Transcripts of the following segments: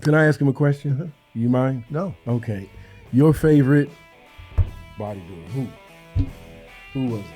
Can I ask him a question? Uh-huh. You mind? No. Okay. Your favorite bodybuilder? Who was it?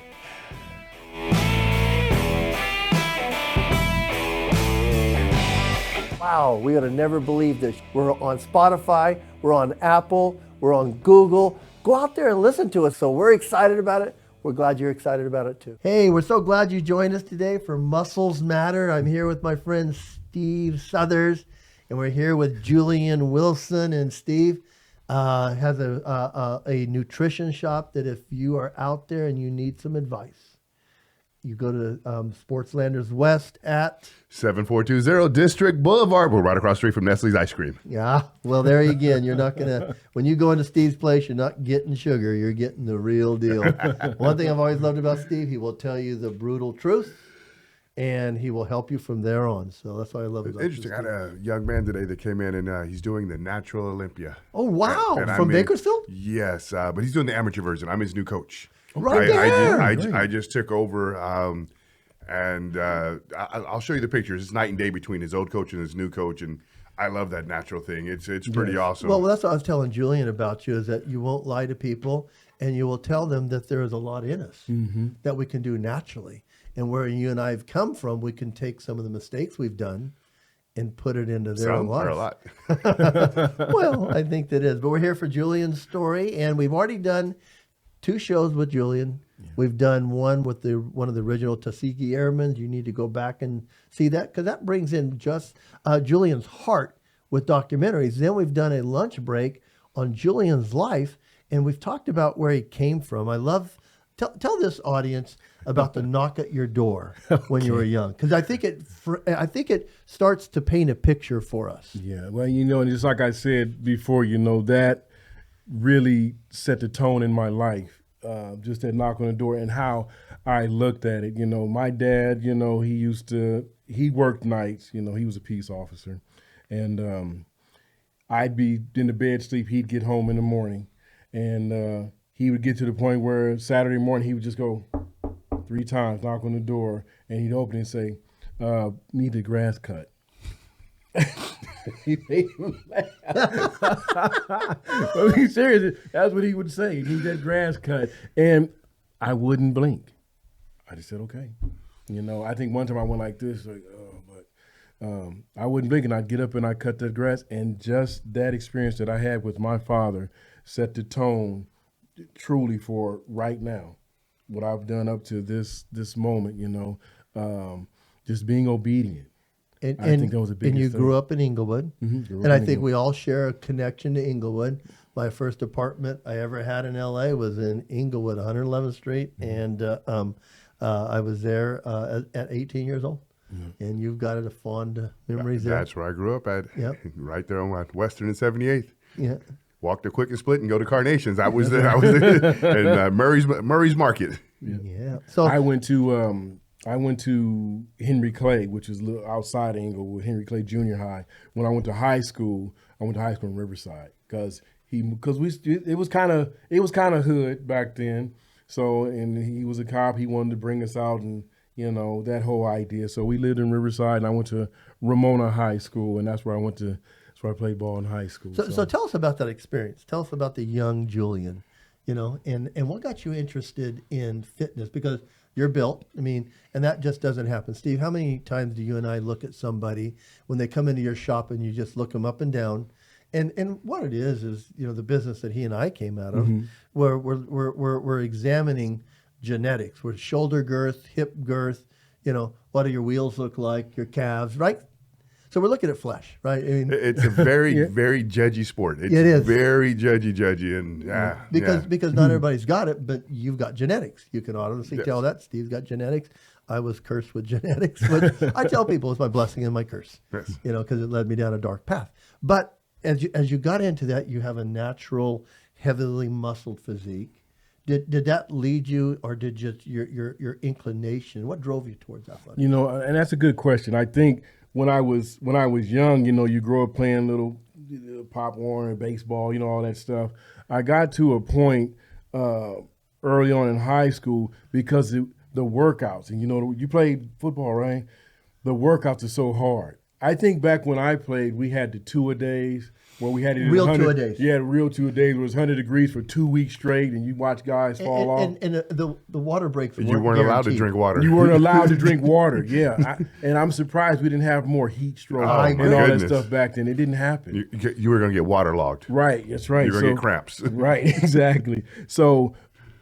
Wow, we would have never believed this. We're on Spotify, we're on Apple, we're on Google. Go out there and listen to us. So we're excited about it. We're glad you're excited about it too. Hey, we're so glad you joined us today for Muscles Matter. I'm here with my friend Steve Southers, and we're here with Julian Wilson. And Steve has a nutrition shop that if you are out there and you need some advice, you go to Sportslanders West at 7420 District Boulevard. We're right across the street from Nestle's Ice Cream. Yeah, well, there again, you're not going to, when you go into Steve's place, you're not getting sugar, you're getting the real deal. One thing I've always loved about Steve, he will tell you the brutal truth, and he will help you from there on. So that's what I love about Interesting. I had a young man today that came in, and he's doing the natural Olympia. Oh, wow. And From Bakersfield? Yes, but he's doing the amateur version. I'm his new coach. Right there. I just took over, and I'll show you the pictures. It's night and day between his old coach and his new coach, and I love that natural thing. It's pretty awesome. Well, that's what I was telling Julian about you, is that you won't lie to people, and you will tell them that there is a lot in us that we can do naturally. And where you and I have come from, we can take some of the mistakes we've done and put it into their Some life. or a lot. Well, I think that is. But we're here for Julian's story, and we've already done 2 shows with Julian. Yeah. We've done one with one of the original Tuskegee Airmen. You need to go back and see that, because that brings in just Julian's heart with documentaries. Then we've done a lunch break on Julian's life, and we've talked about where he came from. I love, tell this audience about the knock at your door when you were young, because I think it starts to paint a picture for us. Yeah, well, and just like I said before, that really set the tone in my life, just that knock on the door and how I looked at it. My dad, he worked nights, he was a peace officer, and I'd be in the bed sleep, he'd get home in the morning, and he would get to the point where Saturday morning he would just go 3 times, knock on the door, and he'd open it and say, need the grass cut. He made him laugh. But he's serious. That's what he would say. He need that grass cut. And I wouldn't blink. I just said, okay. I think one time I went like this, but I wouldn't blink, and I'd get up and I'd cut that grass. And just that experience that I had with my father set the tone truly for right now, what I've done up to this moment, just being obedient. And, I think that was a big. And you grew up in Inglewood, and I think we all share a connection to Inglewood. My first apartment I ever had in LA was in Inglewood, 111th Street, and I was there at 18 years old. And you've got a fond memories there. That's where I grew up at. Yep. Right there on Western and 78th. Yeah. Walk the Quick and Split and go to Carnations. I was there. And Murray's Market. Yeah. So I went to Henry Clay, which is a little outside of Inglewood, Henry Clay Junior High. When I went to high school in Riverside, because it was kind of hood back then. So, and he was a cop. He wanted to bring us out, and that whole idea. So we lived in Riverside, and I went to Ramona High School, and that's where I played ball in high school. So tell us about that experience. Tell us about the young Julian, and what got you interested in fitness, because you're built, and that just doesn't happen. Steve, how many times do you and I look at somebody when they come into your shop and you just look them up and down? And what it is the business that he and I came out of, where we're examining genetics. We're shoulder girth, hip girth, what do your wheels look like, your calves, right? So we're looking at flesh, right? It's a very, very judgy sport. It is very judgy, and because not everybody's got it, but you've got genetics. You can honestly tell that Steve's got genetics. I was cursed with genetics, but I tell people it's my blessing and my curse, because it led me down a dark path. But as you got into that, you have a natural, heavily muscled physique. Did that lead you, or did just your inclination? What drove you towards that? And that's a good question. I think when I was young, you grow up playing little Pop Warner, baseball, all that stuff. I got to a point early on in high school, because the workouts, and you played football, right? The workouts are so hard. I think back when I played, we had the two-a-days where we had it in Real 100 two-a-days. Yeah, real two-a-days. It was 100 degrees for 2 weeks straight, and you watch guys fall off. And the water breaks You weren't allowed to drink water. You weren't allowed to drink water, yeah. And I'm surprised we didn't have more heat stroke and all that goodness. stuff back then. It didn't happen. You were going to get waterlogged. Right, that's right. You were going to get cramps. Right, exactly. So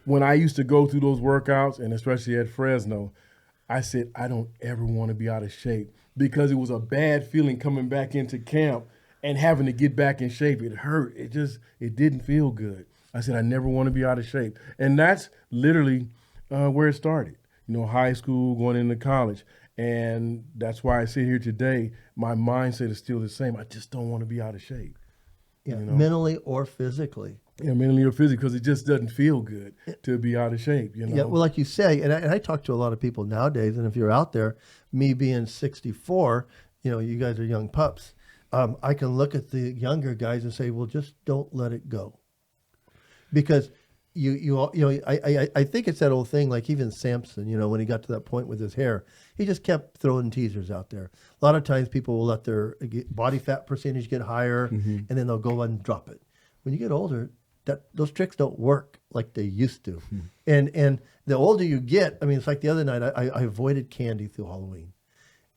when I used to go through those workouts, and especially at Fresno, I said, I don't ever want to be out of shape, because it was a bad feeling coming back into camp and having to get back in shape. It hurt. It didn't feel good. I said, I never want to be out of shape. And that's literally where it started. High school, going into college. And that's why I sit here today. My mindset is still the same. I just don't want to be out of shape. Yeah, mentally or physically. Yeah, mentally or physically, because it just doesn't feel good to be out of shape. Yeah, well, like you say, and I talk to a lot of people nowadays, and if you're out there, me being 64, you guys are young pups. I can look at the younger guys and say, well, just don't let it go. Because I think it's that old thing, like even Samson, when he got to that point with his hair, he just kept throwing teasers out there. A lot of times people will let their body fat percentage get higher, and then they'll go and drop it. When you get older, those tricks don't work like they used to. And the older you get, it's like the other night, I avoided candy through Halloween.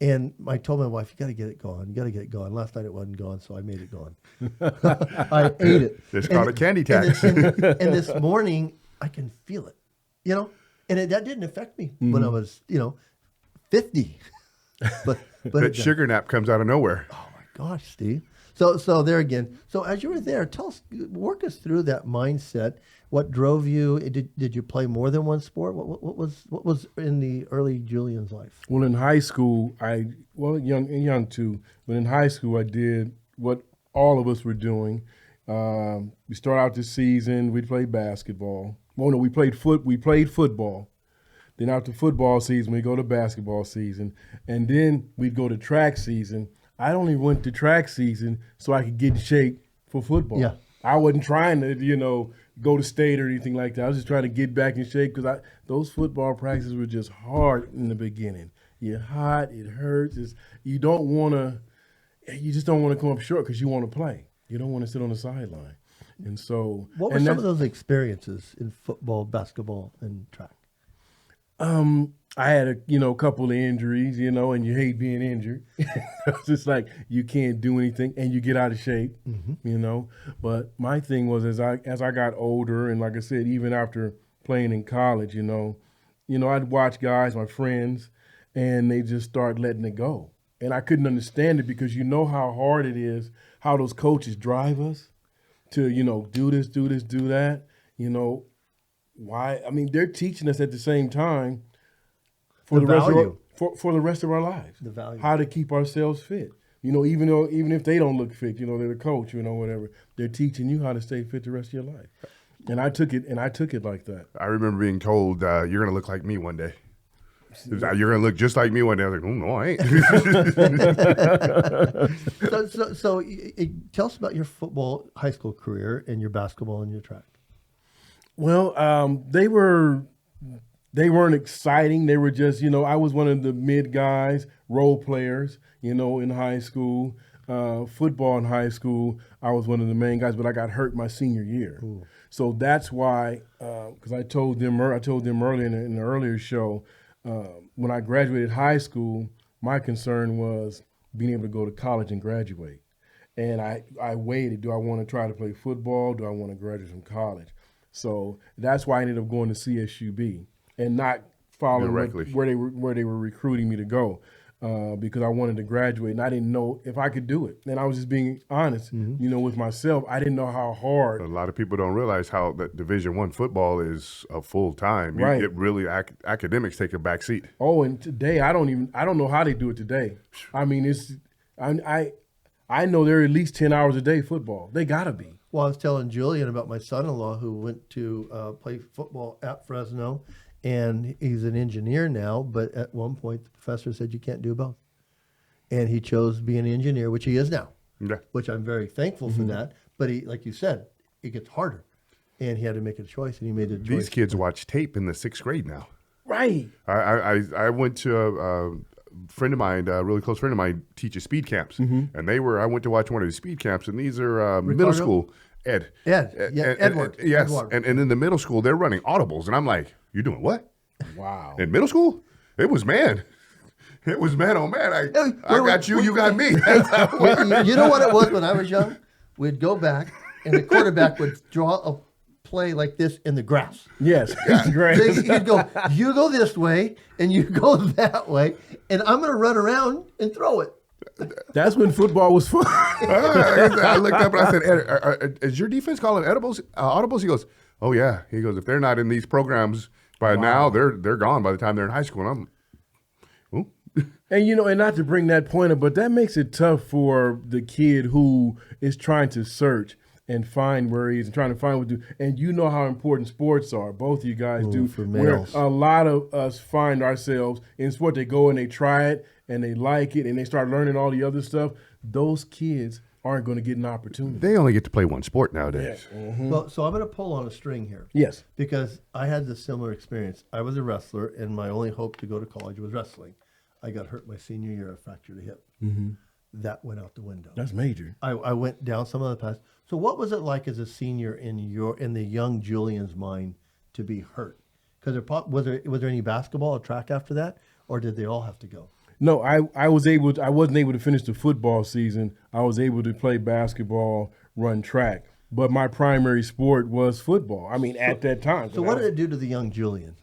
And I told my wife, you got to get it gone. You got to get it gone. Last night it wasn't gone, so I made it gone. I ate it. It's called a candy tax. And this morning, I can feel it, And that didn't affect me when I was, 50. But that sugar nap comes out of nowhere. Oh, my gosh, Steve. So there again. So as you were there, walk us through that mindset. What drove you? Did you play more than one sport? What was in the early Julian's life? Well, in high school, young too. But in high school, I did what all of us were doing. We started out the season. We played basketball. Well, no, we played football. Then after football season, we go to basketball season, and then we'd go to track season. I only went to track season so I could get in shape for football. Yeah. I wasn't trying to, go to state or anything like that. I was just trying to get back in shape, because those football practices were just hard in the beginning. You're hot, it hurts. You just don't want to come up short because you want to play. You don't want to sit on the sideline. And so, what were some of those experiences in football, basketball, and track? I had a couple of injuries, and you hate being injured. It's just like you can't do anything and you get out of shape, But my thing was, as I got older, and like I said, even after playing in college, I'd watch guys, my friends, and they just start letting it go. And I couldn't understand it, because how hard it is, how those coaches drive us to, do this, do that, why? They're teaching us at the same time for the rest of our lives. The value. How to keep ourselves fit. Even if they don't look fit, they're the coach, whatever. They're teaching you how to stay fit the rest of your life. And I took it like that. I remember being told, you're going to look like me one day. You're going to look just like me one day. I was like, oh, no, I ain't. So tell us about your football high school career and your basketball and your track. Well, they weren't exciting. They were just, I was one of the mid guys, role players, in high school. Football in high school, I was one of the main guys, but I got hurt my senior year. Ooh. So that's why, because I told them earlier in the earlier show, when I graduated high school, my concern was being able to go to college and graduate. And I waited. Do I want to try to play football? Do I want to graduate from college? So that's why I ended up going to CSUB and not following where they were recruiting me to go, because I wanted to graduate and I didn't know if I could do it. And I was just being honest, with myself. I didn't know how hard. A lot of people don't realize how that Division I football is a full time. Right. It really academics take a back seat. Oh, and today I don't know how they do it today. I know they're at least 10 hours a day football. They gotta be. Well, I was telling Julian about my son-in-law who went to play football at Fresno, and he's an engineer now, but at one point the professor said you can't do both. And he chose being an engineer, which he is now, which I'm very thankful for that. But he, like you said, it gets harder. And he had to make a choice, and he made a choice. These kids watch tape in the 6th grade now. Right. I went to friend of mine, a really close friend of mine, teaches speed camps, and I went to watch one of his speed camps, and these are middle school. Edward. Yes, Edward. and in the middle school, they're running audibles, and I'm like, you're doing what? Wow. In middle school? It was man. It was man, oh man. I got you, you got me. You know what it was when I was young? We'd go back, and the quarterback would draw a play like this in the grass. Yes, it's great. He'd go, you go this way, and you go that way, and I'm going to run around and throw it. That's when football was fun. I looked up and I said, Ed, is your defense calling audibles? He goes, oh yeah. He goes, if they're not in these programs by now, they're gone by the time they're in high school. And I'm, And and not to bring that point up, but that makes it tough for the kid who is trying to search and find where he is and trying to find what to do. And you know how important sports are. Both of you guys do. For where males. a lot of us find ourselves in sport. They go and they try it and they like it and they start learning all the other stuff. Those kids aren't going to get an opportunity. they only get to play one sport nowadays. Well, so I'm going to pull on a string here. Yes. Because I had this similar experience. I was a wrestler, and my only hope to go to college was wrestling. I got hurt my senior year. I fractured a hip. That went out the window. That's major. I went down some of the paths. So what was it like as a senior in the young Julian's mind to be hurt? Because was there any basketball or track after that, or did they all have to go? No, I wasn't able to finish the football season. I was able to play basketball, run track, but my primary sport was football. I mean, at that time. So what did it do to the young Julian?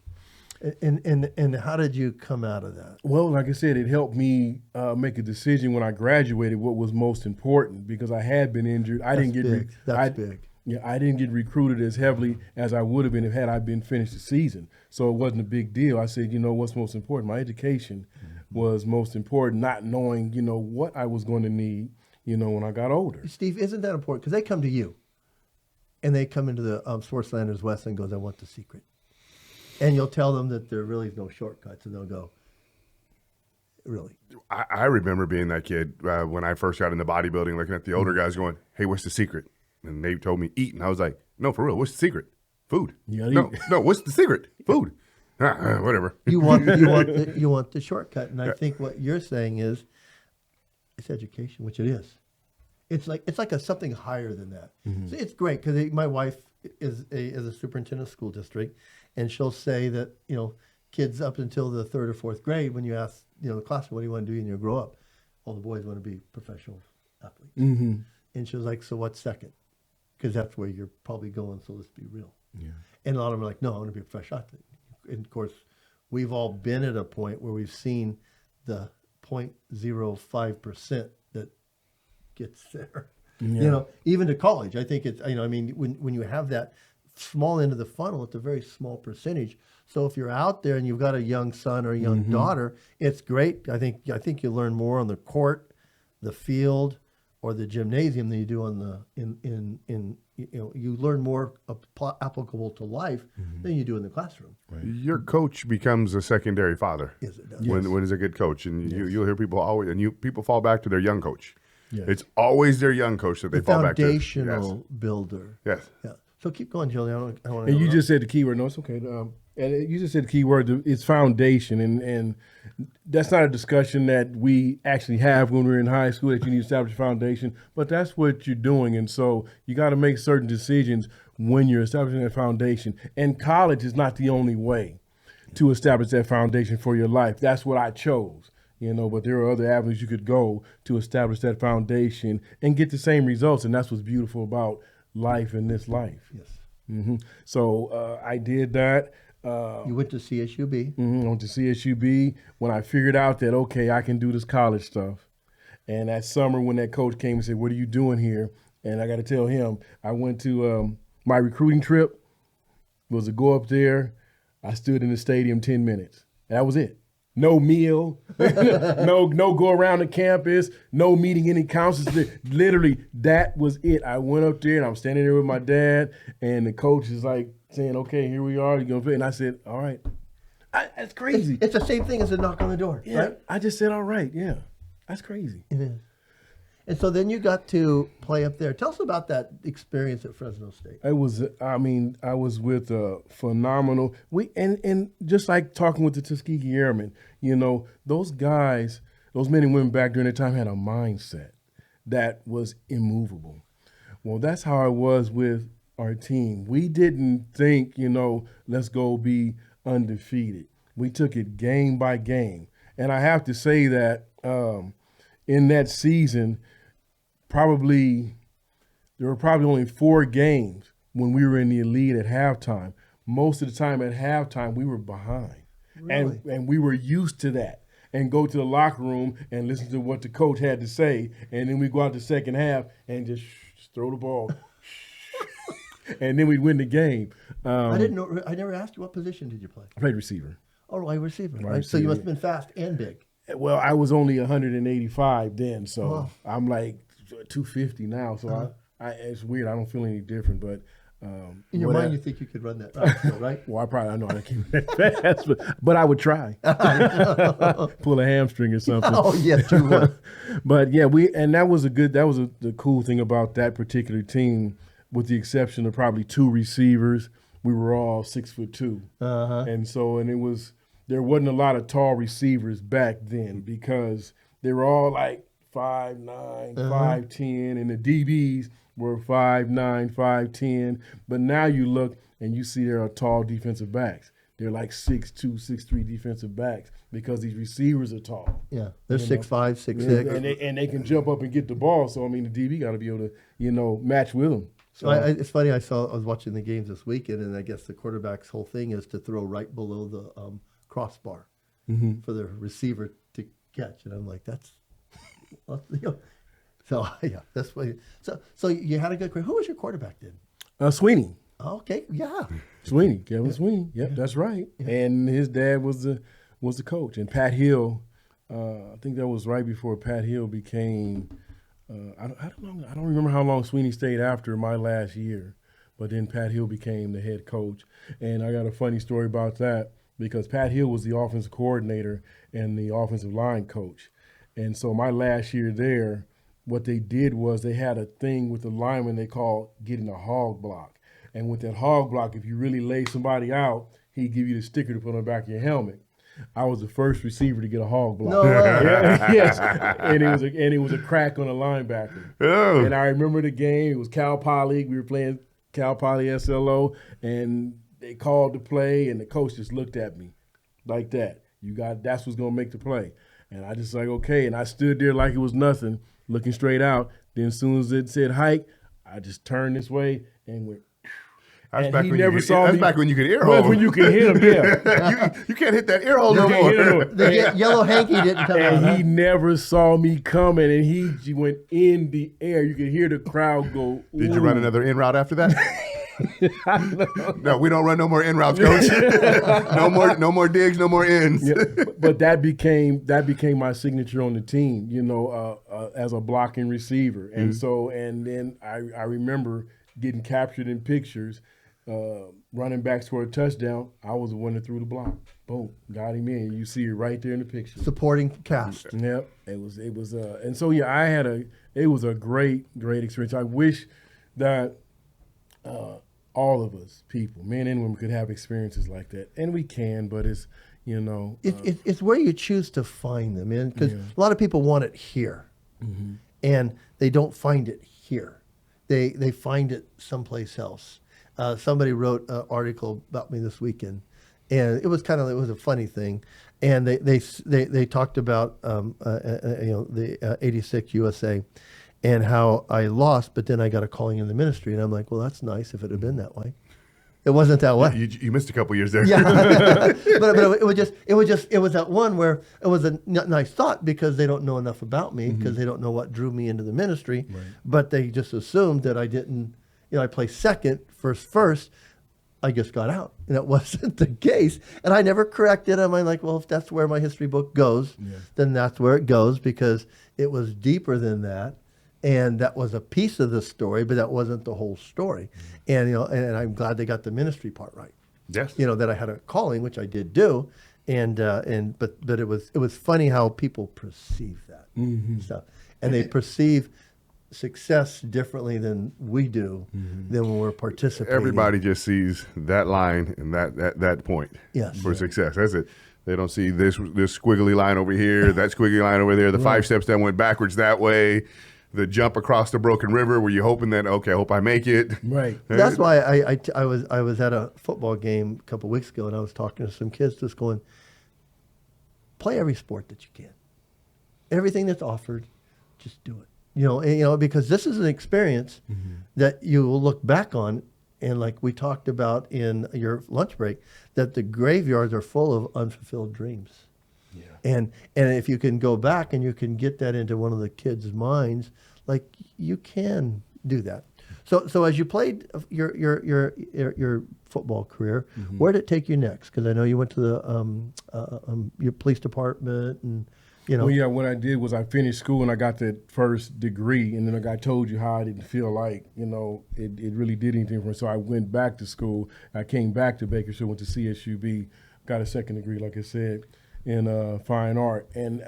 And how did you come out of that? Well, like I said, it helped me make a decision when I graduated what was most important because I had been injured. I didn't get That's big. Yeah, I didn't get recruited as heavily as I would have been had I been finished the season. So it wasn't a big deal. I said, what's most important? My education was most important, not knowing, what I was going to need, when I got older. Steve, isn't that important? Because they come to you, and they come into the Sportslanders West and goes, I want the secret. And you'll tell them that there really is no shortcuts, and they'll go, really? I remember being that kid when I first got into bodybuilding, looking at the older guys going, hey, what's the secret? And they told me eat. And I was like, no, for real, what's the secret? Food. No, what's the secret? Food. Whatever. You want the shortcut. And I think what you're saying is it's education, which it is. It's like something higher than that. So it's great because my wife is a superintendent of school district, and she'll say that, kids up until the 3rd or 4th grade, when you ask, the classroom, what do you want to do when you grow up? All the boys want to be professional athletes. And she was like, so what's second? Because that's where you're probably going, so let's be real. Yeah. And a lot of them are like, no, I want to be a professional athlete. And of course, we've all been at a point where we've seen the 0.05% that gets there. Yeah. Even to college, I think it's, when you have that small end of the funnel, it's a very small percentage. So if you're out there and you've got a young son or a young daughter, it's great. I think you learn more on the court, the field, or the gymnasium than you do on you learn more applicable to life than you do in the classroom. Right. Your coach becomes a secondary father. Yes, it does. When is a good coach, and you'll hear people always, and people fall back to their young coach. Yes. It's always their young coach that they fall back to. Foundational builder. Yes. Yeah. So keep going, Julian. I want And you just said the key word. No, it's okay. And you just said the key word. It's foundation, and that's not a discussion that we actually have when we're in high school that you need to establish a foundation. But that's what you're doing, and so you got to make certain decisions when you're establishing that foundation. And college is not the only way to establish that foundation for your life. That's what I chose. But there are other avenues you could go to establish that foundation and get the same results, and that's what's beautiful about life in this life. Yes. So I did that. You went to CSUB. I went to CSUB when I figured out that, okay, I can do this college stuff. And that summer when that coach came and said, what are you doing here? And I got to tell him, I went to my recruiting trip was to go up there. I stood in the stadium 10 minutes. That was it. No meal, no go around the campus, no meeting any counselors. Literally, that was it. I went up there and I'm standing there with my dad, and the coach is like saying, "Okay, here we are. You gonna fit?" And I said, "All right." That's crazy. It's the same thing as a knock on the door, Yeah, right? I just said, "All right." Yeah, that's crazy. It is. And so then you got to play up there. Tell us about that experience at Fresno State. It was, I mean, I was with a phenomenal, and just like talking with the Tuskegee Airmen, you know, those guys, those men and women back during that time had a mindset that was immovable. Well, that's how I was with our team. We didn't think, you know, let's go be undefeated. We took it game by game. And I have to say that in that season, there were probably only 4 games when we were in the elite at halftime. Most of the time at halftime, we were behind. Really? And we were used to that. And go to the locker room and listen to what the coach had to say. And then we go out the second half and just throw the ball. And then we'd win the game. I didn't know. I never asked you, what position did you play? I played receiver. Oh, wide receiver. Wide Right? So you receiver. must have been fast and big. Well, I was only 185 then, so Oh. I'm like 250 now. So it's weird. I don't feel any different, but In your mind, you think you could run that route, still, right? well, I know I can't that fast, but I would try. Pull a hamstring or something. Oh, yes, you would. But yeah, the cool thing about that particular team, with the exception of probably 2 receivers, we were all 6'2", and there wasn't a lot of tall receivers back then because they were all like 5'9", 5'10", and the DBs were 5'9", 5'10". But now you look and you see there are tall defensive backs. They're like 6'2", 6'3" defensive backs because these receivers are tall. Yeah, they're 6'5", 6'6". And they can jump up and get the ball. So, I mean, the DB got to be able to, match with them. So It's funny. I was watching the games this weekend, and I guess the quarterback's whole thing is to throw right below the crossbar for the receiver to catch. And I'm like, so yeah, that's funny. So you had a good career. Who was your quarterback then? Sweeney. Okay, yeah. Sweeney, Kevin Sweeney. Yep, that's right. Yeah. And his dad was the coach. And Pat Hill, I think that was right before Pat Hill became. I don't know. I don't remember how long Sweeney stayed after my last year, but then Pat Hill became the head coach. And I got a funny story about that because Pat Hill was the offensive coordinator and the offensive line coach. And so my last year there, what they did was they had a thing with the lineman they called getting a hog block. And with that hog block, if you really lay somebody out, he'd give you the sticker to put on the back of your helmet. I was the first receiver to get a hog block. No way. Yes, and it was a crack on a linebacker. Oh. And I remember the game. It was Cal Poly. We were playing Cal Poly SLO, and they called the play, and the coach just looked at me like that. That's what's gonna make the play. And I just like, okay. And I stood there like it was nothing, looking straight out. Then as soon as it said hike, I just turned this way and went. That's And back he when never you saw that's me. back when you could ear Well, hole. when you can hit him, yeah. you can't hit that ear hole no You can't hit him more. no more. The yellow hanky didn't come out. And he never saw me coming, and he went in the air. You could hear the crowd go. Did you run "Ooh." another in route after that? No, we don't run no more in routes, coach. no more digs, no more ins. Yeah, but that became my signature on the team, as a blocking receiver. And and then I remember getting captured in pictures. Running back scored a touchdown. I was the one that threw the block. Boom, got him in. You see it right there in the picture. Supporting cast. Yep, it was, and so yeah, it was a great experience. I wish that all of us, people, men and women, could have experiences like that, and we can. But it's It's where you choose to find them, because a lot of people want it here, and they don't find it here. They find it someplace else. Somebody wrote an article about me this weekend, and it was a funny thing, and they talked about the 86 USA, and how I lost, but then I got a calling in the ministry, and I'm like, well, that's nice if it had been that way. It wasn't that way. You missed a couple years there. Yeah, but it was that one where it was a nice thought because they don't know enough about me because they don't know what drew me into the ministry, but they just assumed that I didn't. I placed second, first. I just got out, and it wasn't the case. And I never corrected them. I'm like, well, if that's where my history book goes, then that's where it goes because it was deeper than that. And that was a piece of the story, but that wasn't the whole story. And and I'm glad they got the ministry part right. Yes. That I had a calling, which I did do, but it was funny how people perceive that stuff. and they perceive success differently than we do than when we're participating. Everybody just sees that line and that point for success. That's it. They don't see this squiggly line over here, that squiggly line over there, the 5 steps that went backwards that way, the jump across the broken river where you're hoping that, okay, I hope I make it. Right. That's why I was at a football game a couple of weeks ago, and I was talking to some kids just going, play every sport that you can. Everything that's offered, just do it. Because this is an experience that you will look back on, and like we talked about in your lunch break, that the graveyards are full of unfulfilled dreams. Yeah. And if you can go back and you can get that into one of the kids' minds, like you can do that. So as you played your football career, where did it take you next? Because I know you went to the your police department and. Well, yeah, what I did was I finished school and I got that first degree, and then like I told you how I didn't feel like, it really did anything for me. So I went back to school. I came back to Bakersfield, went to CSUB, got a second degree, like I said, in fine art. And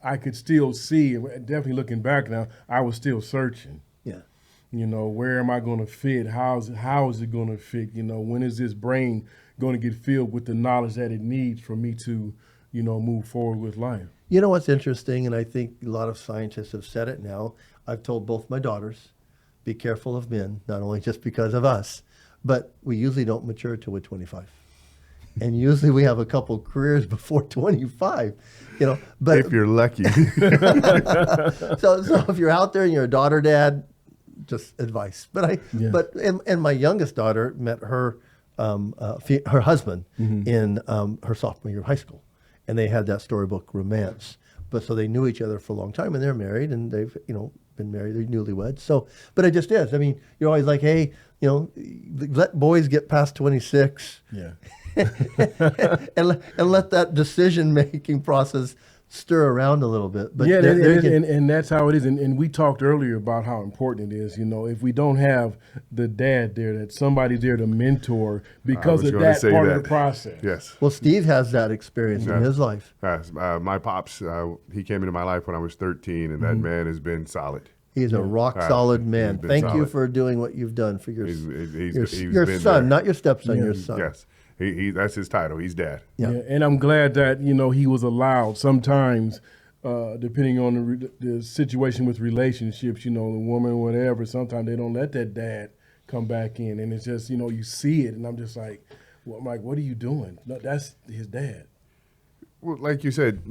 I could still see, definitely looking back now, I was still searching. Yeah. Where am I going to fit? How is it going to fit? When is this brain going to get filled with the knowledge that it needs for me to, move forward with life? You know what's interesting, and I think a lot of scientists have said it now. I've told both my daughters, be careful of men, not only just because of us, but we usually don't mature till we're 25. And usually we have a couple careers before 25, But if you're lucky. so if you're out there and you're a daughter dad, just advice. But my youngest daughter met her husband in her sophomore year of high school. And they had that storybook romance, but so they knew each other for a long time, and they're married, and they've been married. They're newlyweds. So, but it just is. I mean, you're always like, hey, let boys get past 26, and let that decision making process stir around a little bit. But and that's how it is. And we talked earlier about how important it is. If we don't have the dad there, that somebody there to mentor because of that part of the process. Yes. Well, Steve has that experience in his life. My pops, he came into my life when I was 13, and that man has been solid. He's a rock solid man. Thank you for doing what you've done for your son, not your stepson, your son. Yes. That's his title. He's dad. Yeah. And I'm glad that, he was allowed sometimes, depending on the situation with relationships, the woman, whatever, sometimes they don't let that dad come back in. And it's just, you see it. And I'm just like, what are you doing? No, that's his dad. Well, like you said,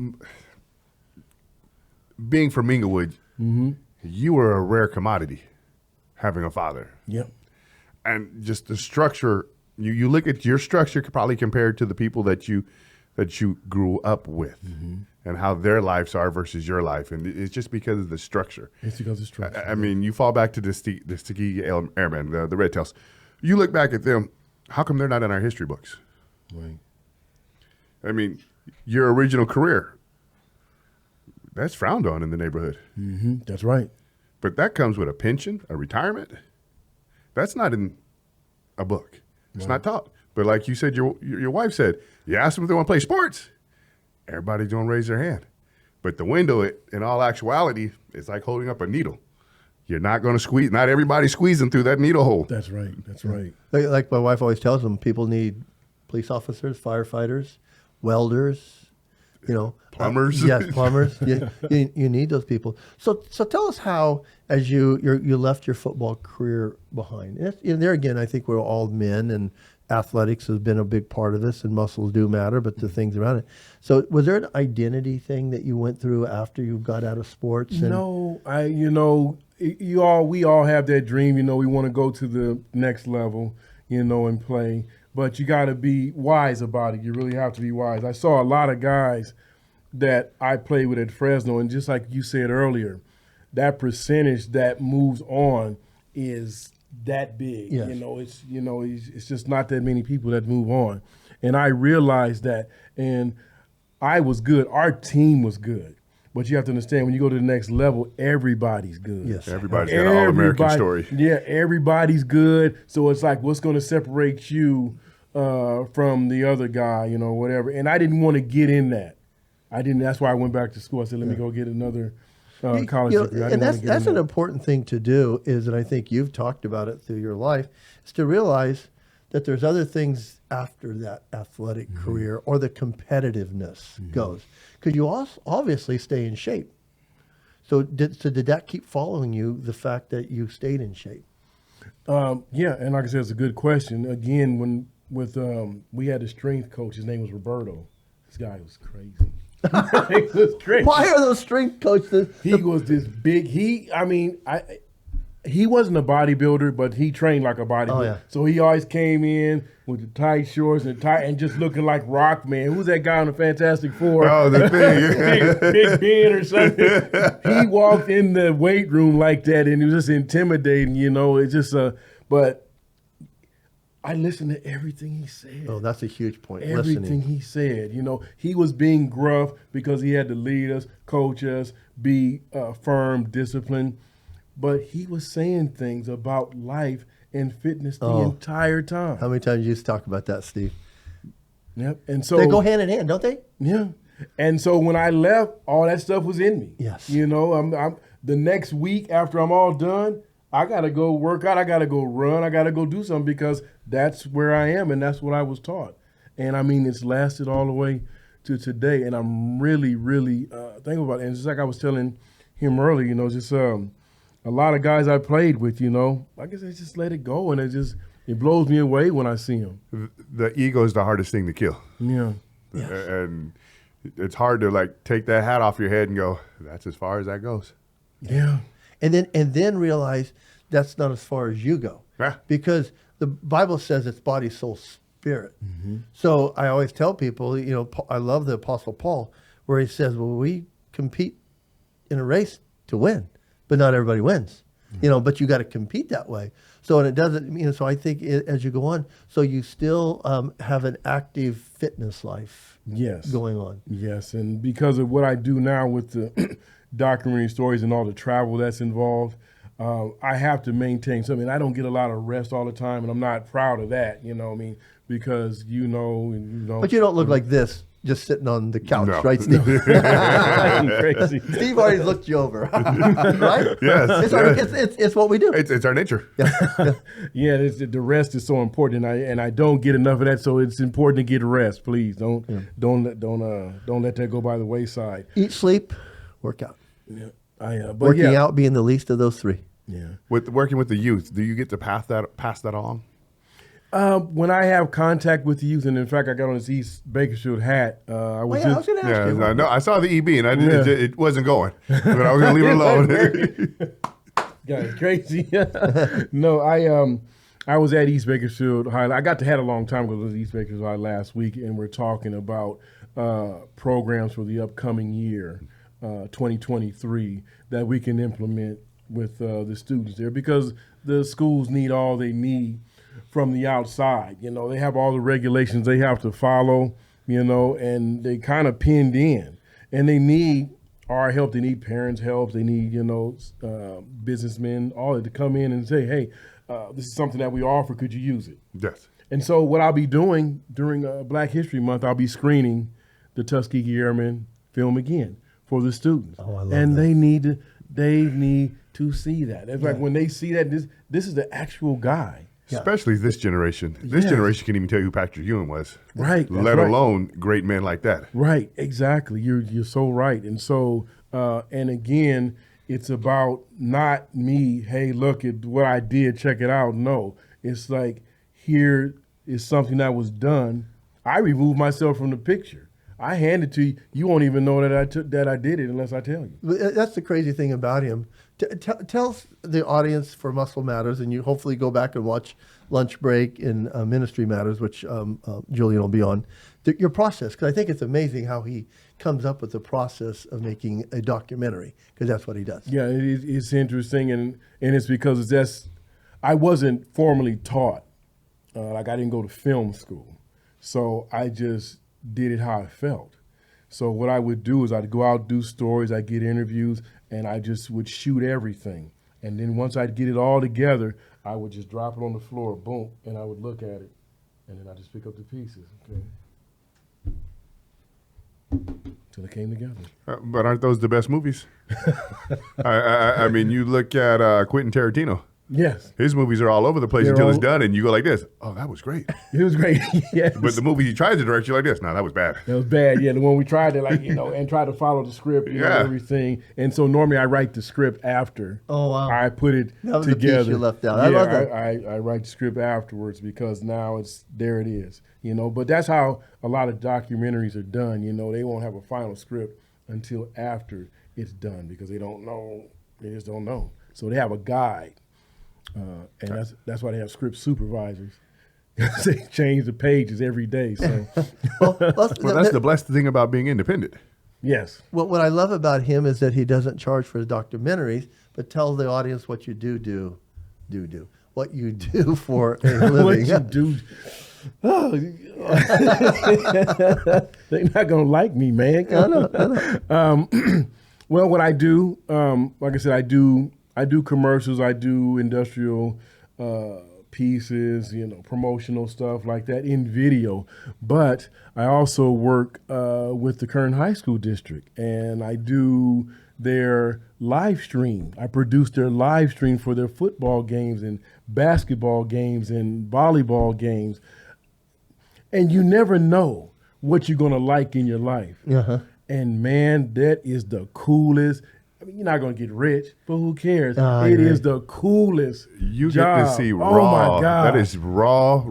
being from Inglewood, you were a rare commodity having a father. Yep. And just the structure. You look at your structure probably compared to the people that you grew up with and how their lives are versus your life. And it's just because of the structure. It's because of the structure. I mean, you fall back to the Tuskegee Airmen, the Red Tails. You look back at them, how come they're not in our history books? Right. I mean, your original career, that's frowned on in the neighborhood. That's right. But that comes with a pension, a retirement. That's not in a book. It's not taught. But like you said, your wife said, you ask them if they want to play sports, everybody's going to raise their hand. But the window, in all actuality, is like holding up a needle. You're not going to squeeze. Not everybody's squeezing through that needle hole. That's right. That's right. Like my wife always tells them, people need police officers, firefighters, welders, plumbers. Yes, plumbers. You need those people. So tell us how, as you left your football career behind. And there again, I think we're all men, and athletics has been a big part of this, and muscles do matter, but the things around it. So was there an identity thing that you went through after you got out of sports? No, we all have that dream. We want to go to the next level, and play. But you got to be wise about it. You really have to be wise. I saw a lot of guys that I played with at Fresno, and just like you said earlier, that percentage that moves on is that big. Yes. It's just not that many people that move on. And I realized that, and I was good. Our team was good. But you have to understand, when you go to the next level, everybody's good. Yes. Everybody's got an all-American story. Yeah, everybody's good. So it's like, what's going to separate you from the other guy, whatever. And I didn't want to get in that. That's why I went back to school. I said, let me go get another college degree. And that's an important thing to do is, and I think you've talked about it through your life, is to realize that there's other things after that athletic career or the competitiveness goes. Because you also obviously stay in shape. So did that keep following you, the fact that you stayed in shape? Yeah, and like I said, it's a good question. Again, we had a strength coach, his name was Roberto. This guy was crazy. He was crazy. Why are those strength coaches? He was this big. He wasn't a bodybuilder, but he trained like a bodybuilder. Oh, yeah. So he always came in with the tight shorts and just looking like Rock Man. Who's that guy on the Fantastic Four? Oh, the thing. Big Ben or something. He walked in the weight room like that, and it was just intimidating. It's just but I listened to everything he said. Oh, that's a huge point. Everything Listening. he said. He was being gruff because he had to lead us, coach us, be firm, disciplined. But he was saying things about life and fitness the entire time. How many times did you talk about that, Steve? Yep. And so They go hand in hand, don't they? yeah. And so when I left, all that stuff was in me. Yes. I'm the next week after I'm all done, I gotta go work out. I gotta go run. I gotta go do something because that's where I am and that's what I was taught. And it's lasted all the way to today. And I'm really, really thankful about it. And just like I was telling him earlier, just a lot of guys I played with, I guess I just let it go, and it blows me away when I see them. The ego is the hardest thing to kill. Yeah. Yes. And it's hard to take that hat off your head and go, that's as far as that goes. Yeah. And then realize that's not as far as you go. Yeah. Because the Bible says it's body, soul, spirit. So I always tell people, I love the Apostle Paul, where he says, well, we compete in a race to win, but not everybody wins. But you got to compete that way. So, and it doesn't, so I think as you go on, so you still have an active fitness life going on. Yes. And because of what I do now with the documentary stories and all the travel that's involved, I have to maintain something. I don't get a lot of rest all the time, and I'm not proud of that, because But you don't look like this, just sitting on the couch, No. right, Steve? crazy. Steve already looked you over, right? Yes. It's what we do. It's our nature. Yeah, the rest is so important, and I don't get enough of that. So it's important to get rest. Please don't let that go by the wayside. Eat, sleep, work out. Yeah, but Working out being the least of those three. Yeah. With working with the youth, do you get to pass that along? When I have contact with the youth, and in fact, I got on this East Bakersfield hat. I was I was going to ask you. No, I saw the EB and it wasn't going, but I was going to leave it alone. Guys, crazy. No, I was at East Bakersfield High. I got the hat a long time ago. It was East Bakersfield High last week, and we're talking about programs for the upcoming year, 2023, that we can implement with the students there, because the schools need all they need from the outside. They have all the regulations they have to follow, and they kind of pinned in, and they need our help. They need parents' help. They need, businessmen, all to come in and say, hey, this is something that we offer. Could you use it? Yes. And so what I'll be doing during Black History Month, I'll be screening the Tuskegee Airmen film again for the students. Oh, I love and that. they need to see that. It's like when they see that, this is the actual guy. Yeah. Especially this generation. This generation can't even tell you who Patrick Ewing was. Right. Let alone great men like that. Right. Exactly. You're so right. And so, and again, it's about not me, hey, look at what I did, check it out. No, it's like, here is something that was done. I removed myself from the picture. I hand it to you. You won't even know that I did it unless I tell you. That's the crazy thing about him. Tell the audience for Muscle Matters, and you hopefully go back and watch Lunch Break and Ministry Matters, which Julian will be on, your process, because I think it's amazing how he comes up with the process of making a documentary, because that's what he does. Yeah, it's interesting, and it's because I wasn't formally taught. Like I didn't go to film school, so I just did it how I felt. So what I would do is I'd go out, do stories, I'd get interviews, and I just would shoot everything. And then once I'd get it all together, I would just drop it on the floor, boom, and I would look at it, and then I just pick up the pieces. Okay. Till it came together. But aren't those the best movies? I mean, you look at Quentin Tarantino. Yes. His movies are all over the place until it's done, and you go like this. Oh, that was great. It was great. Yes. But the movie he tries to direct, you're like this. No, that was bad. That was bad. Yeah, the one we tried to and try to follow the script, know, everything. And so normally I write the script after. Oh, wow. I put it that was together. The piece you left out. I love that. I write the script afterwards because now there it is. But that's how a lot of documentaries are done. They won't have a final script until after it's done because they don't know. They just don't know. So they have a guide. And that's why they have script supervisors. They change the pages every day. So, well, that's the blessed thing about being independent. Yes. Well, what I love about him is that he doesn't charge for his documentaries, but tells the audience what you do. What you do for a living. What you do. Oh, they're not gonna like me, man. I know. Well, what I do, like I said, I do commercials, I do industrial pieces, promotional stuff like that in video. But I also work with the Kern High School District, and I do their live stream. I produce their live stream for their football games and basketball games and volleyball games. And you never know what you're going to like in your life. Uh-huh. And, man, that is the coolest. I mean, you're not going to get rich, but who cares? It is the coolest You job. get to see raw. Oh, my God. That is raw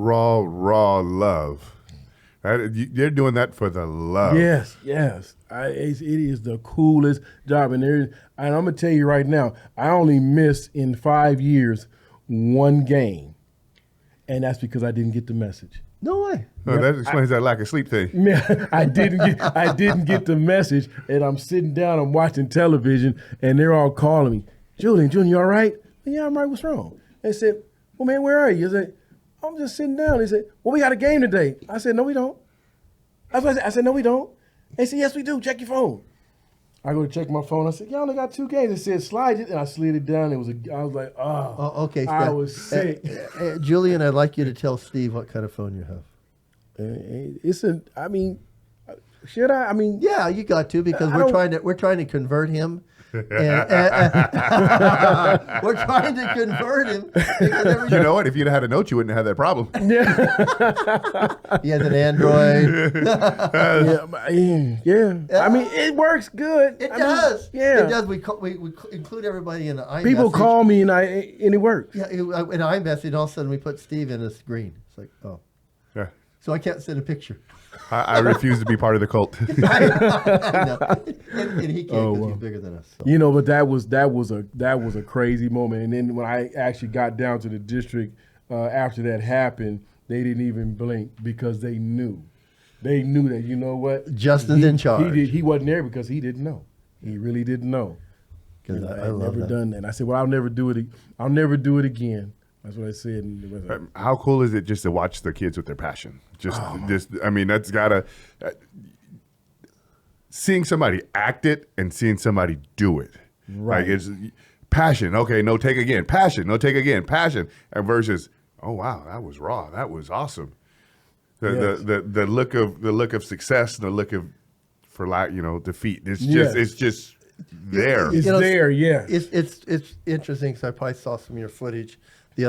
love. They're doing that for the love. Yes. It is the coolest job. And I'm going to tell you right now, I only missed in 5 years one game. And that's because I didn't get the message. No way. No, that explains that lack of sleep thing. Man, I didn't get the message, and I'm sitting down, I'm watching television, and they're all calling me, Julian, you all right? Yeah, I'm right. What's wrong? They said, well, man, where are you? I said, I'm just sitting down. They said, well, we got a game today. I said, no, we don't. That's what I said, no, we don't. They said, yes, we do. Check your phone. I go to check my phone. I said, y'all only got 2 games. It said slide it, and I slid it down. I was like, okay. I was sick. Julian, I'd like you to tell Steve what kind of phone you have. Should I? I mean, yeah, you got to because we're trying to convert him. We're trying to convert him. You know what? If you'd had a note, you wouldn't have that problem. He has an Android. yeah. I mean, it works good. It does. Yeah, it does. We include everybody in the iMessage. People call me and it works. Yeah, in iMessage, and all of a sudden we put Steve in a screen. It's like, oh. Yeah. So I can't send a picture. I refuse to be part of the cult. I know. And he can't because he's bigger than us. So. But that was a crazy moment. And then when I actually got down to the district after that happened, they didn't even blink because they knew. They knew that, you know what? Justin's in charge. He wasn't there because he didn't know. He really didn't know. Because I had never done that. And I said, well, I'll never do it. I'll never do it again. That's what I said. How cool is it just to watch the kids with their passion? That's gotta seeing somebody act it and seeing somebody do it. Right. Like it's passion. Okay, no, take again. Passion. No, take again. Passion. And versus, oh wow, that was raw. That was awesome. The look of success, the look of defeat. It's just there. It's there. Yeah. It's interesting because I probably saw some of your footage the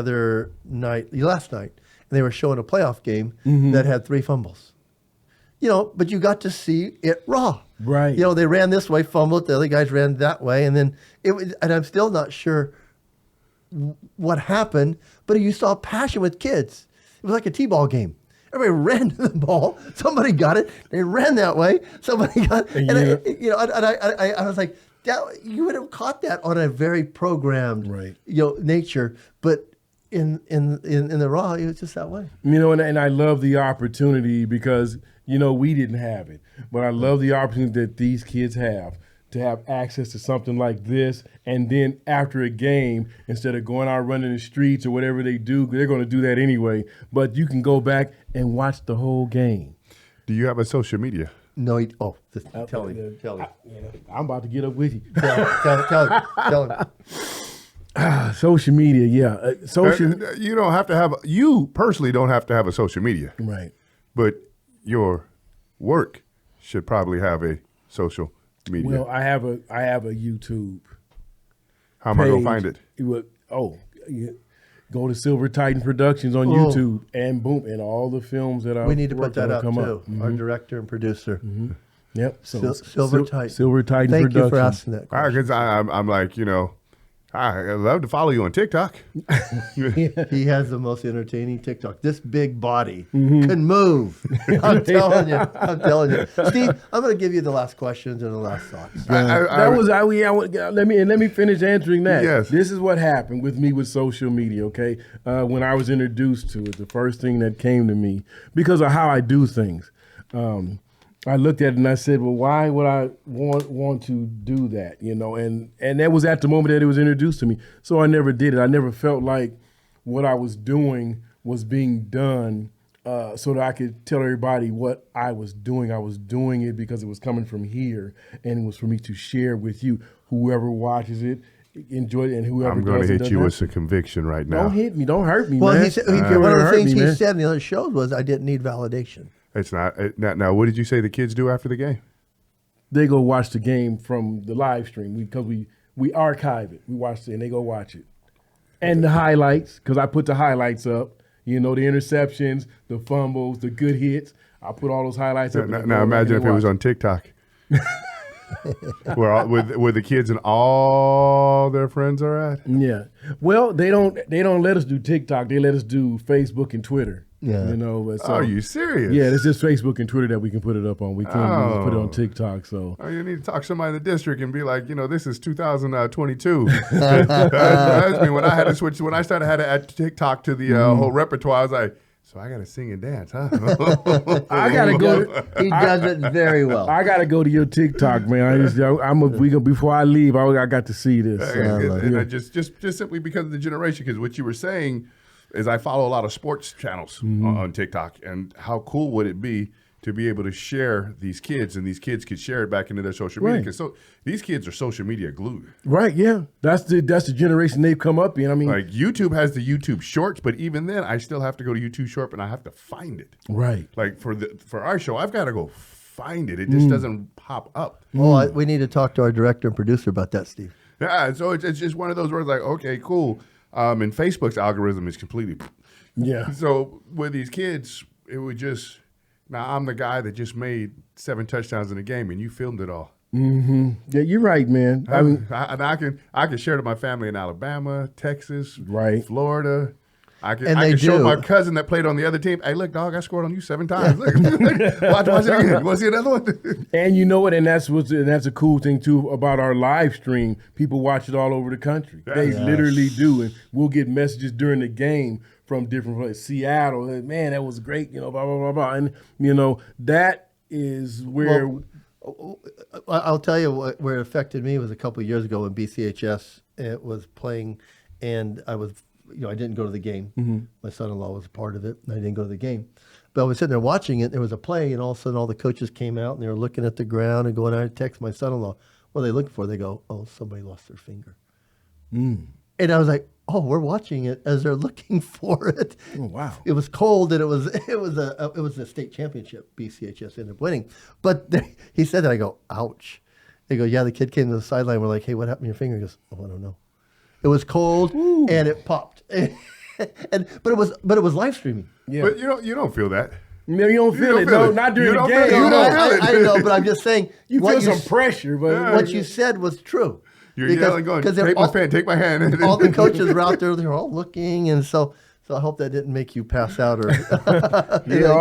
last night, and they were showing a playoff game that had 3 fumbles. But you got to see it raw. Right. They ran this way, fumbled, the other guys ran that way, and then and I'm still not sure what happened, but you saw passion with kids. It was like a T-ball game. Everybody ran to the ball. Somebody got it. They ran that way. Somebody got it. And I was like, you would have caught that on a very programmed, nature, but in the raw, it was just that way. And I love the opportunity because we didn't have it, but I love the opportunity that these kids have to have access to something like this, and then after a game, instead of going out running the streets or whatever they do, they're going to do that anyway. But you can go back and watch the whole game. Do you have a social media? No, tell him. I'm about to get up with you. Tell him. Social media, yeah. You personally don't have to have a social media. Right. But your work should probably have a social media? Well, I have a YouTube. How am I going page. to find it? Go to Silver Titan Productions on YouTube, and boom, and all the films that I We need to put that up too. Mm-hmm. Our director and producer. Mm-hmm. Yep. So Silver Titan. Silver Titan Thank Productions. you for asking that question. Because I'm like, I love to follow you on TikTok. He has the most entertaining TikTok. This big body can move. I'm telling you. Steve, I'm going to give you the last questions and the last thoughts. Let me finish answering that. Yes. This is what happened with me with social media, okay? When I was introduced to it, the first thing that came to me, because of how I do things, I looked at it and I said, well, why would I want to do that, And that was at the moment that it was introduced to me. So I never did it. I never felt like what I was doing was being done so that I could tell everybody what I was doing. I was doing it because it was coming from here, and it was for me to share with you. Whoever watches it, enjoy it, and whoever I'm going to hit you that. with some conviction right now. Don't hit me. Don't hurt me, Well, man. he said, one of the things he said in the other shows was, I didn't need validation. It's not. Now, what did you say the kids do after the game? They go watch the game from the live stream because we archive it. We watch it and they go watch it. And the highlights, because I put the highlights up, the interceptions, the fumbles, the good hits. I put all those highlights up. Now imagine if it was on TikTok. where the kids and all their friends are at. Yeah. Well, they don't let us do TikTok. They let us do Facebook and Twitter. Yeah. So, are you serious? Yeah, it's just Facebook and Twitter that we can put it up on. We can't just put it on TikTok. So you need to talk to somebody in the district and be like, this is 2022. That's me when I had to switch. When I started had to add TikTok to the whole repertoire, I was like, so I got to sing and dance, huh? I gotta go. He does it very well. I gotta go to your TikTok, man. Before I leave, I got to see this. I just simply because of the generation, because what you were saying is I follow a lot of sports channels on TikTok, and how cool would it be to be able to share these kids, and these kids could share it back into their social media, because these kids are social media glued. Right, yeah. That's the generation they've come up in. I mean, like YouTube has the YouTube Shorts, but even then I still have to go to YouTube Short and I have to find it. Right. Like for our show, I've got to go find it. It just doesn't pop up. Well, we need to talk to our director and producer about that, Steve. Yeah, so it's just one of those words like, okay, cool. And Facebook's algorithm is completely. Yeah. So with these kids, it would just. Now I'm the guy that just made 7 touchdowns in a game, and you filmed it all. Mm-hmm. Yeah, you're right, man. I can share to my family in Alabama, Texas, right, Florida. I can show my cousin that played on the other team. Hey, look, dog, I scored on you 7 times. Look, watch it again. You want to see another one? And you know what? And that's a cool thing too about our live stream. People watch it all over the country. They literally do, and we'll get messages during the game from different places. Seattle, man, that was great. Blah blah blah blah. And that is where. Well, I'll tell you where it affected me was a couple of years ago when BCHS was playing, and I was. I didn't go to the game. Mm-hmm. My son-in-law was a part of it, and I didn't go to the game. But I was sitting there watching it. There was a play, and all of a sudden all the coaches came out, and they were looking at the ground and going, I text my son-in-law. What are they looking for? They go, oh, somebody lost their finger. Mm. And I was like, oh, we're watching it as they're looking for it. Oh, wow. It was cold, and it was a state championship. BCHS ended up winning. But he said that. I go, ouch. They go, yeah, the kid came to the sideline. We're like, hey, what happened to your finger? He goes, oh, I don't know. It was cold. Ooh. And it popped. But it was live streaming. Yeah. But you don't feel that. No, you don't feel it. No, not during the game. I know, but I'm just saying. You feel some pressure, but what you said was true. You're yelling, going, take my hand. All the coaches were out there. They're all looking, and so I hope that didn't make you pass out or.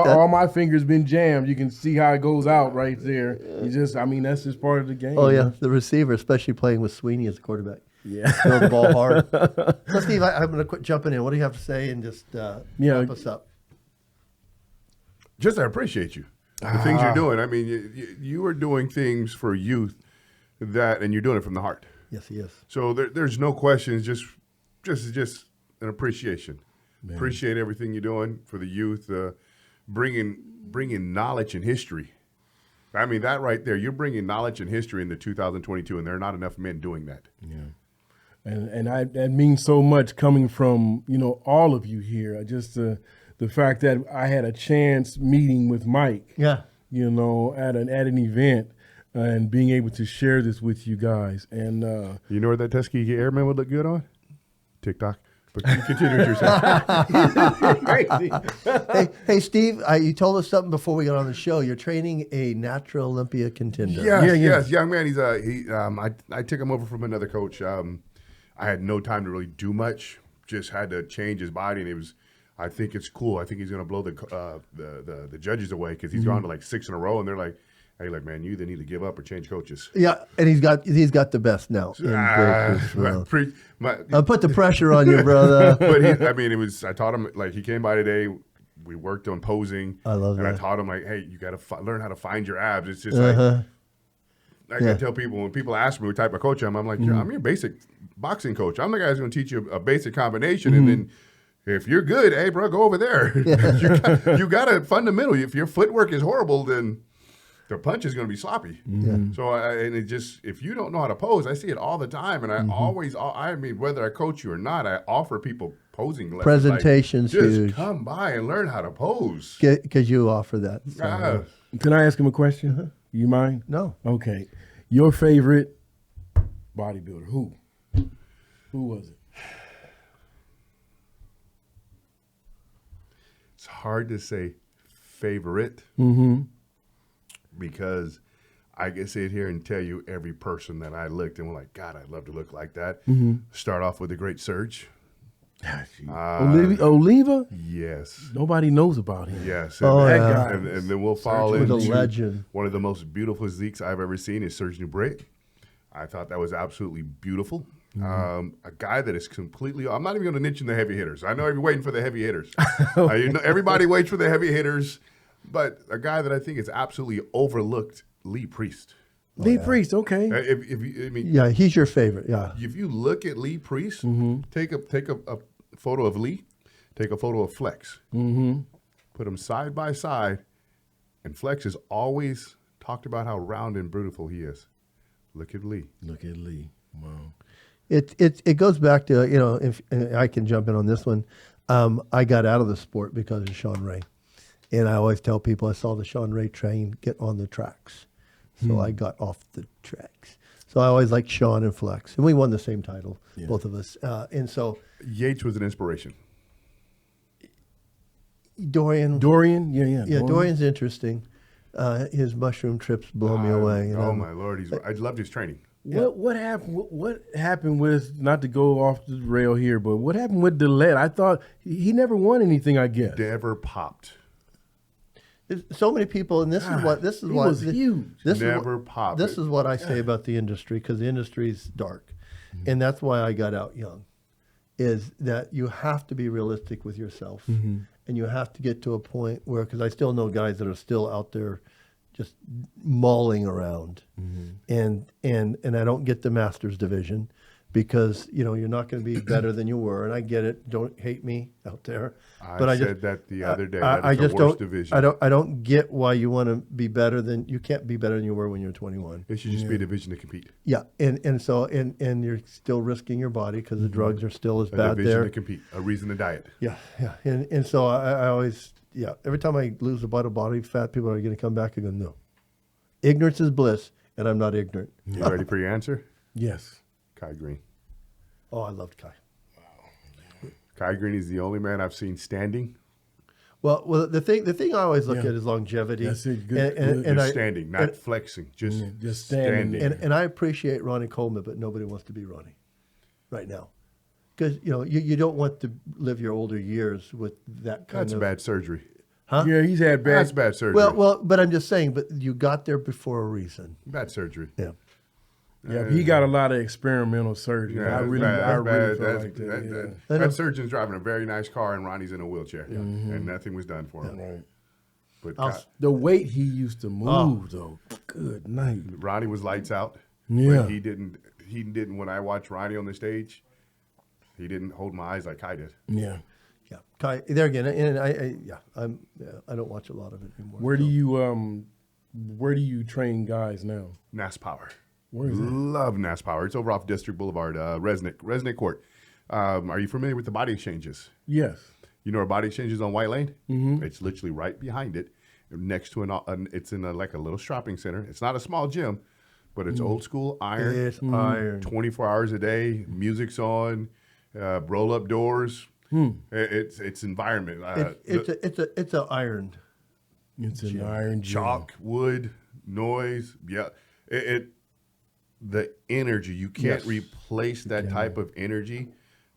All my fingers been jammed. You can see how it goes out right there. That's just part of the game. Oh yeah, the receiver, especially playing with Sweeney as a quarterback. Yeah, throw the ball hard. So Steve, I'm going to quit jumping in. What do you have to say, and just wrap us up? Just I appreciate you. The things you're doing. I mean, you are doing things for youth and you're doing it from the heart. Yes, he is. So there's no questions. Just an appreciation. Man. Appreciate everything you're doing for the youth. Bringing knowledge and history. I mean, that right there. You're bringing knowledge and history into 2022, and there are not enough men doing that. Yeah. And that means so much coming from, all of you here. Just the fact that I had a chance meeting with Mike, at an event, and being able to share this with you guys. And you know where that Tuskegee Airman would look good on? TikTok. But you continue with yourself. Hey, Steve, you told us something before we got on the show. You're training a natural Olympia contender. Yes, young man. I took him over from another coach. I had no time to really do much. Just had to change his body, and it was. I think it's cool. I think he's going to blow the judges away because he's gone to like 6 in a row, and they're like, "Hey, like man, you either need to give up or change coaches." Yeah, and he's got the best now. I'll put the pressure on you, brother. But I taught him, like, he came by today. We worked on posing. I love that. And I taught him, like, hey, you got to learn how to find your abs. It's just like, I tell people, when people ask me what type of coach I'm like, I'm your basic boxing coach. I'm the guy who's going to teach you a basic combination. And then if you're good, hey, bro, go over there. You got a fundamental. If your footwork is horrible, then the punch is going to be sloppy. So, if you don't know how to pose, I see it all the time. And I always, whether I coach you or not, I offer people posing lessons. Presentations, like, just huge. come by and learn how to pose. Because you offer that. So. Can I ask him a question? You mind? No. Okay. Your favorite bodybuilder? Who was it? It's hard to say favorite. Because I can sit here and tell you every person that I looked and were like, God, I'd love to look like that. Start off with the great Surge. Oliva? Yes. Nobody knows about him. Yes. And and then we'll fall into into legend. One of the most beautiful physiques I've ever seen is Serge Nubret. I thought that was absolutely beautiful. A guy that is completely, I'm not even going to mention the heavy hitters. I know you're waiting for the heavy hitters. Everybody waits for the heavy hitters. But a guy that I think is absolutely overlooked, Lee Priest. Priest, okay. He's your favorite. Yeah. If you look at Lee Priest, take a photo of Lee, take a photo of Flex, put them side by side, and Flex has always talked about how round and beautiful he is. Look at Lee. Wow. It goes back to, if I can jump in on this one. I got out of the sport because of Sean Ray. And I always tell people I saw the Sean Ray train get on the tracks. So I got off the tracks. So I always liked Sean and Flex. And we won the same title, both of us. And so Yates was an inspiration. Dorian? Yeah, Dorian's interesting. His mushroom trips blow me away. My Lord. I loved his training. What happened with, not to go off the rail here, but what happened with Dillette? I thought he never won anything, I guess. Never popped. So many people, and this is what was huge. Never popped. This is what I say about the industry, because the industry is dark, and that's why I got out young. Is that you have to be realistic with yourself, and you have to get to a point where, because I still know guys that are still out there, just mauling around, and I don't get the Masters division, because you're not going to be better than you were, and I get it. Don't hate me out there. I said that the other day. I just don't. Division. I don't get why you want to be better than you can't be better than you were when you were 21. It should just be a division to compete. Yeah, and so you're still risking your body because the drugs are still as bad division there. To compete, a reason to diet. Yeah, and so I always every time I lose a body fat, people are going to come back and go, no, ignorance is bliss, and I'm not ignorant. You ready for your answer? Yes. Kai Green. Oh, I loved Kai. Kai Green is the only man I've seen standing. Well, the thing I always look at is longevity. That's it. Good. And standing, not flexing, just standing. And I appreciate Ronnie Coleman, but nobody wants to be Ronnie right now, because you don't want to live your older years with that kind That's of bad surgery. Huh? Yeah, he's had bad. That's bad surgery. Well, but I'm just saying. But you got there before a reason. Bad surgery. Yeah. Yeah, he got a lot of experimental surgery. Yeah, I really felt like that. That surgeon's driving a very nice car and Ronnie's in a wheelchair, and nothing was done for him. Right. But The weight he used to move, though. Good night. Ronnie was lights out. Yeah. But he didn't. When I watched Ronnie on the stage, he didn't hold my eyes like Kai did. Yeah. Yeah. Kai, there again, and I don't watch a lot of it anymore. Where do you train guys now? NAS Power. Where is it? Love NAS Power. It's over off District Boulevard, Resnick Court. Are you familiar with the body exchanges? Yes. You know where body exchanges on White Lane? Mm-hmm. It's literally right behind it. next to it's in like a little shopping center. It's not a small gym, but it's old school iron. It's iron. 24 hours a day, music's on, roll up doors. It's environment. It's a ironed. It's an iron gym. Chalk, wood, noise. Yeah, the energy, you can't replace that type of energy,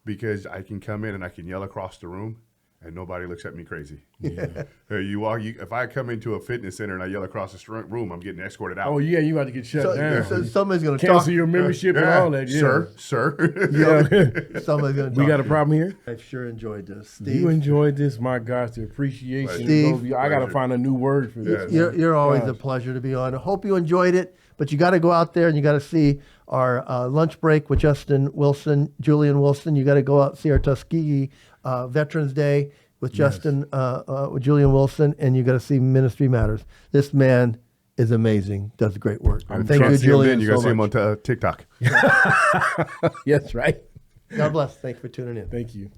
because I can come in and I can yell across the room and nobody looks at me crazy. Yeah. If I come into a fitness center and I yell across the room, I'm getting escorted out. Oh yeah, you about to get shut down. So somebody's going to Cancel your membership and all that. Yeah. Sir. Yeah. Somebody's going to. We got a problem here. I've sure enjoyed this, Steve. You enjoyed this, my gosh. The appreciation. Steve, I got to find a new word for this. You're always a pleasure to be on. I hope you enjoyed it, but you got to go out there and you got to see our lunch break with Julian Wilson. You got to go out and see our Tuskegee Veterans Day with with Julian Wilson, and you got to see Ministry Matters. This man is amazing. Does great work. Thank you, Julian. You got to see him on TikTok. Yes, right. God bless. Thanks for tuning in. Thank you.